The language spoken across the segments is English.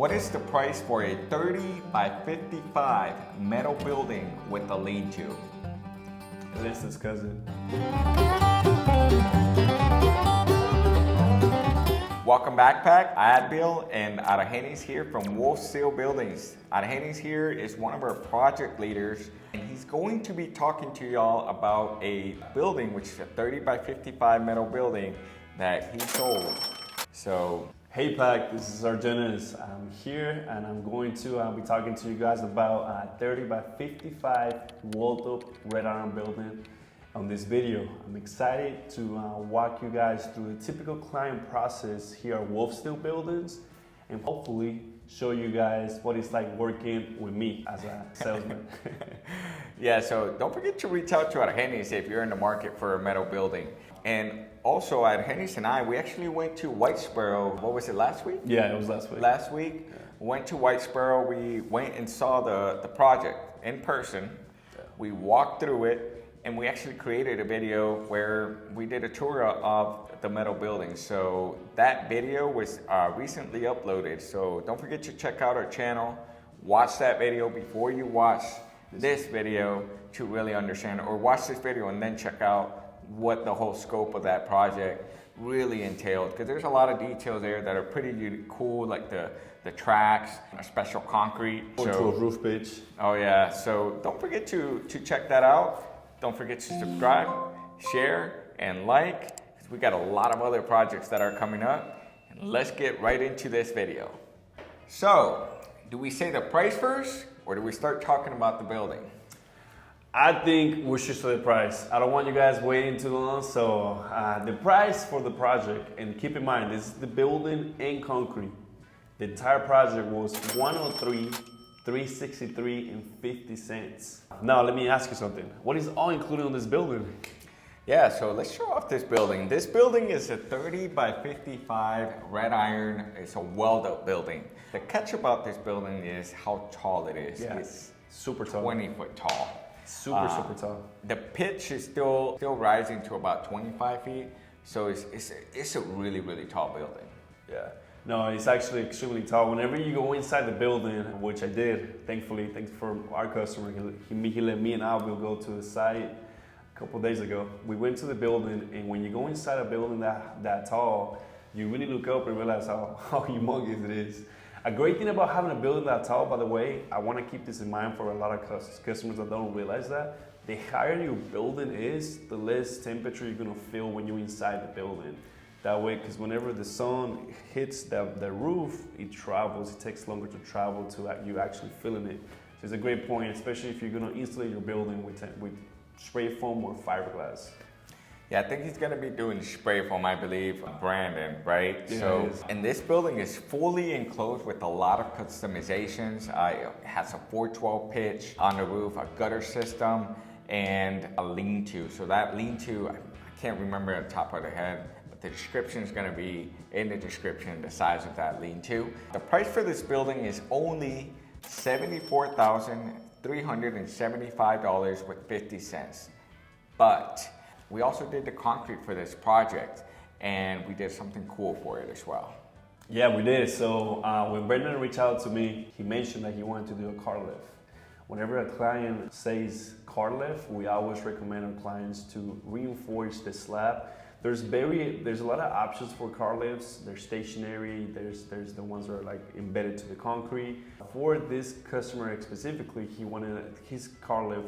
What is the price for a 30 by 55 metal building with a lean-to? Let's discuss it. Welcome backpack, Adbeel and Argenis here from WolfSteel Buildings. Argenis here is one of our project leaders, and he's going to be talking to y'all about a building, which is a 30 by 55 metal building that he sold. So, hey Pack, this is Argenis. I'm here and I'm going to be talking to you guys about a 30 by 55 walled up red iron building. On this video, I'm excited to walk you guys through the typical client process here at WolfSteel Buildings and hopefully show you guys what it's like working with me as a salesman. Yeah, so don't forget to reach out to Argenis if you're in the market for a metal building. And also, Argenis and I, we actually went to Whitesboro. What was it, last week? Yeah, it was last week. Last week, yeah. Went to Whitesboro. We went and saw the project in person. Yeah. We walked through it. And we actually created a video where we did a tour of the metal building. So that video was recently uploaded. So don't forget to check out our channel. Watch that video before you watch this video to really understand, or watch this video and then check out what the whole scope of that project really entailed. Because there's a lot of details there that are pretty cool, like the tracks, a special concrete. To a roof pitch. Oh yeah, so don't forget to check that out. Don't forget to subscribe, share, and like, because we got a lot of other projects that are coming up. And let's get right into this video. So, do we say the price first, or do we start talking about the building? I think we should say the price. I don't want you guys waiting too long, so the price for the project, and keep in mind, this is the building in concrete. The entire project was $103,363.50. Now let me ask you something. What is all included on this building? Yeah, so let's show off this building. This building is a 30 by 55 red iron. It's a weld-up building. The catch about this building is how tall it is. Yeah, it's super tall. 20 foot tall. Super tall. The pitch is still rising to about 25 feet. So it's a really, really tall building. Yeah. No, it's actually extremely tall. Whenever you go inside the building, which I did, thankfully, thanks for our customer, he let me and Adbeel go to the site a couple of days ago. We went to the building, and when you go inside a building that tall, you really look up and realize how humongous it is. A great thing about having a building that tall, by the way, I want to keep this in mind for a lot of customers that don't realize that, the higher your building is, the less temperature you're going to feel when you're inside the building. That way, because whenever the sun hits the roof, it travels. It takes longer to travel to you actually feeling it. So it's a great point, especially if you're going to insulate your building with spray foam or fiberglass. Yeah, I think he's going to be doing spray foam, I believe, Brandon, right? Yeah, so, and this building is fully enclosed with a lot of customizations. It has a 412 pitch on the roof, a gutter system, and a lean-to. So that lean-to, I can't remember at the top of the head. The description is going to be in the description, the size of that lean-to. The price for this building is only $74,375.50. But we also did the concrete for this project, and we did something cool for it as well. Yeah, we did. So when Brendan reached out to me, he mentioned that he wanted to do a car lift. Whenever a client says car lift, we always recommend our clients to reinforce the slab. There's a lot of options for car lifts. There's stationary, there's the ones that are like embedded to the concrete. For this customer specifically, he wanted his car lift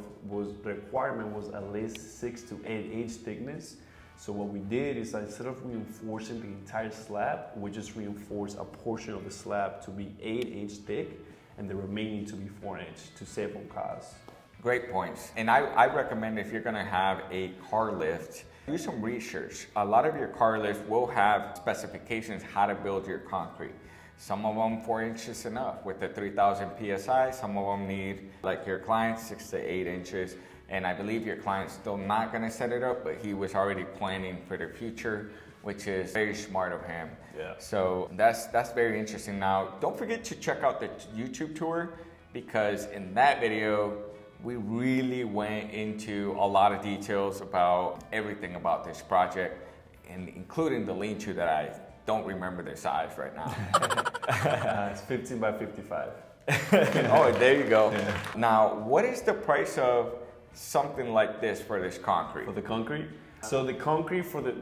the requirement was at least 6 to 8 inch thickness. So what we did is instead of reinforcing the entire slab, we just reinforced a portion of the slab to be 8 inch thick and the remaining to be 4 inch to save on cost. Great points. And I recommend if you're gonna have a car lift, do some research. A lot of your car lifts will have specifications how to build your concrete. Some of them 4 inches enough with the 3000 PSI. Some of them need, like your client, 6 to 8 inches. And I believe your client's still not gonna set it up, but he was already planning for the future, which is very smart of him. Yeah. So that's very interesting. Now, don't forget to check out the YouTube tour, because in that video, we really went into a lot of details about everything about this project, and including the lean-to that I don't remember the size right now. It's 15 by 55. Oh, there you go. Yeah. Now, what is the price of something like this for this concrete? For the concrete? So the concrete for the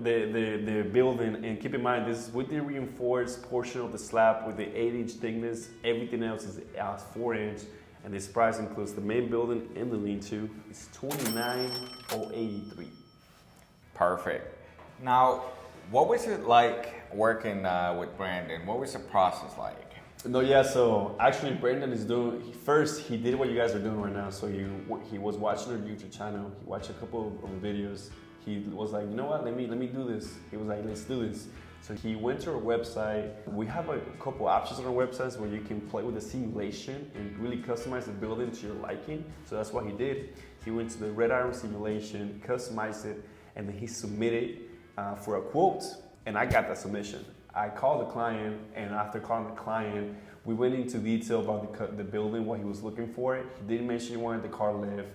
building, and keep in mind this is with the reinforced portion of the slab with the 8-inch thickness. Everything else is 4-inch, and this price includes the main building and the lean-to. It's $29,083. Perfect. Now, what was it like working with Brandon? What was the process like? No, yeah. So actually, Brandon is doing. He did what you guys are doing right now. So he was watching our YouTube channel. He watched a couple of videos. He was like, you know what? Let me do this. He was like, let's do this. So he went to our website. We have a couple options on our websites where you can play with the simulation and really customize the building to your liking. So that's what he did. He went to the red iron simulation, customized it, and then he submitted for a quote. And I got that submission. I called the client, and after calling the client, we went into detail about the building, what he was looking for. He didn't mention he wanted the car lift.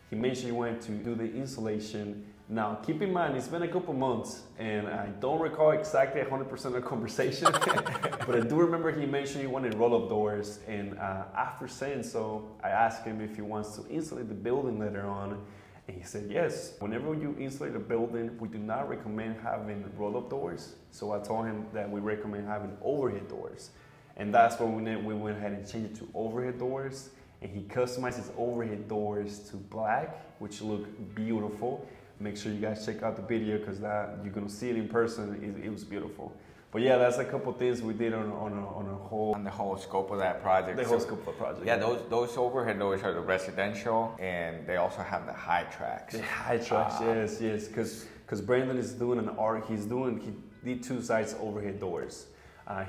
He mentioned he wanted to do the insulation. Now, keep in mind, it's been a couple months, and I don't recall exactly 100% of the conversation, but I do remember he mentioned he wanted roll-up doors, and after saying so, I asked him if he wants to insulate the building later on, and he said yes. Whenever you insulate a building, we do not recommend having roll-up doors, so I told him that we recommend having overhead doors, and that's when we went ahead and changed it to overhead doors, and he customized his overhead doors to black, which look beautiful. Make sure you guys check out the video because you're gonna see it in person. It was beautiful. But yeah, that's a couple things we did on the whole scope of that project. The whole scope of the project. Yeah, those overhead doors are the residential, and they also have the high tracks. The high tracks, yes. Because Brandon is doing he did 2 sides overhead doors.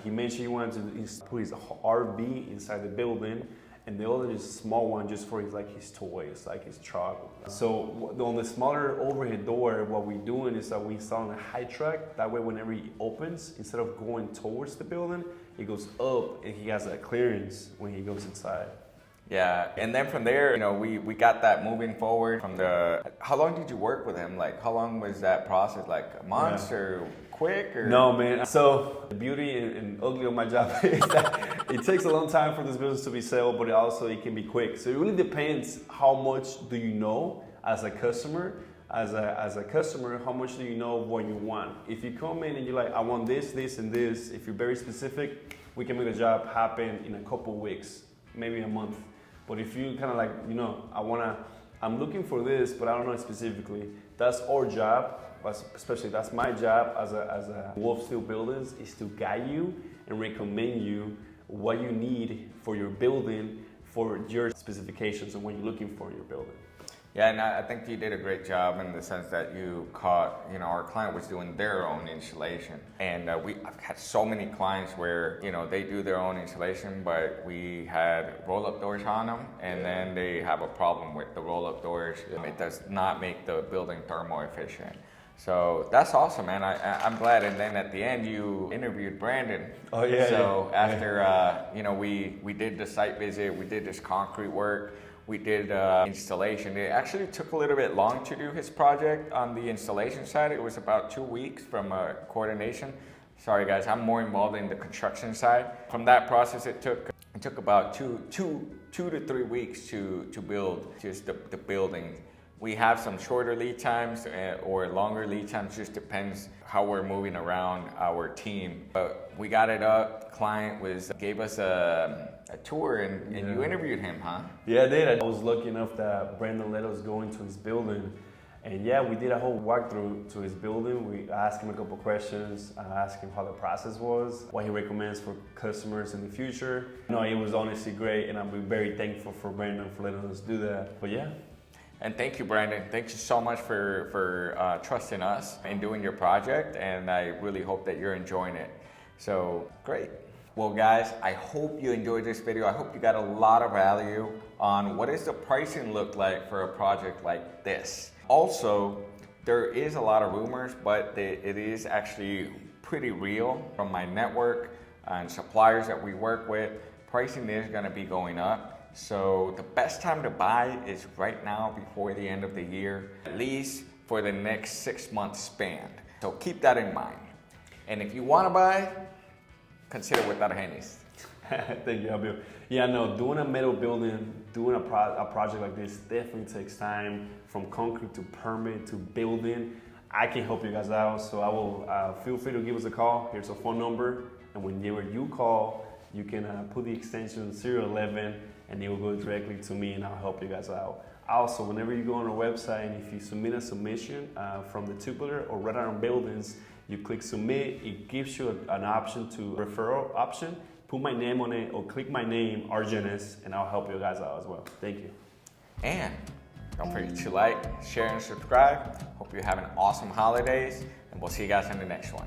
He mentioned he wanted to put his RV inside the building. And the other is a small one just for his toys, like his truck. So on the smaller overhead door, what we're doing is that we're installing a high track. That way, whenever he opens, instead of going towards the building, he goes up and he has that clearance when he goes inside. Yeah, and then from there, we got that moving forward from how long did you work with him? Like, how long was that process? Like months or quick? Or? No, man. So the beauty and ugly of my job is that it takes a long time for this business to be sold, but it can be quick. So it really depends how much do you know as a customer. As a customer, how much do you know what you want? If you come in and you're like, I want this, this, and this, if you're very specific, we can make the job happen in a couple weeks, maybe a month. But if you kind of like, I'm looking for this, but I don't know specifically, that's our job. Especially that's my job as a WolfSteel Buildings, is to guide you and recommend you what you need for your building, for your specifications and what you're looking for in your building. Yeah, and I think you did a great job in the sense that you caught, our client was doing their own insulation. And I've had so many clients where, they do their own insulation, but we had roll-up doors on them, and then they have a problem with the roll-up doors. It does not make the building thermal efficient. So that's awesome, man. I'm glad. And then at the end, you interviewed Brandon. Oh, yeah. So after, we did the site visit, we did this concrete work, we did installation. It actually took a little bit long to do his project on the installation side. It was about 2 weeks from coordination. Sorry, guys, I'm more involved in the construction side. From that process, it took about two to 3 weeks to build just the building. We have some shorter lead times or longer lead times, just depends how we're moving around our team. But we got it up, client gave us a tour and you interviewed him, huh? Yeah, I did. I was lucky enough that Brandon let us go into his building. And yeah, we did a whole walkthrough to his building. We asked him a couple questions. I asked him how the process was, what he recommends for customers in the future. It was honestly great, and I'm very thankful for Brandon for letting us do that. But yeah. And thank you, Brandon. Thank you so much for trusting us in doing your project, and I really hope that you're enjoying it. So, great. Well, guys, I hope you enjoyed this video. I hope you got a lot of value on what does the pricing look like for a project like this. Also, there is a lot of rumors, but it is actually pretty real from my network and suppliers that we work with. Pricing is going to be going up. So the best time to buy is right now before the end of the year, at least for the next 6 month span. So keep that in mind. And if you want to buy, consider with Argenis. Thank you, Adbeel. Yeah, no, doing a metal building, doing a project like this definitely takes time, from concrete to permit to building. I can help you guys out, so I will feel free to give us a call. Here's a phone number, and whenever you call, you can put the extension 011, and it will go directly to me, and I'll help you guys out. Also, whenever you go on our website, and if you submit a submission from the tubular or right on buildings, you click submit, it gives you an option to referral option. Put my name on it or click my name, Argenis, and I'll help you guys out as well. Thank you. And don't forget to like, share, and subscribe. Hope you're having awesome holidays, and we'll see you guys in the next one.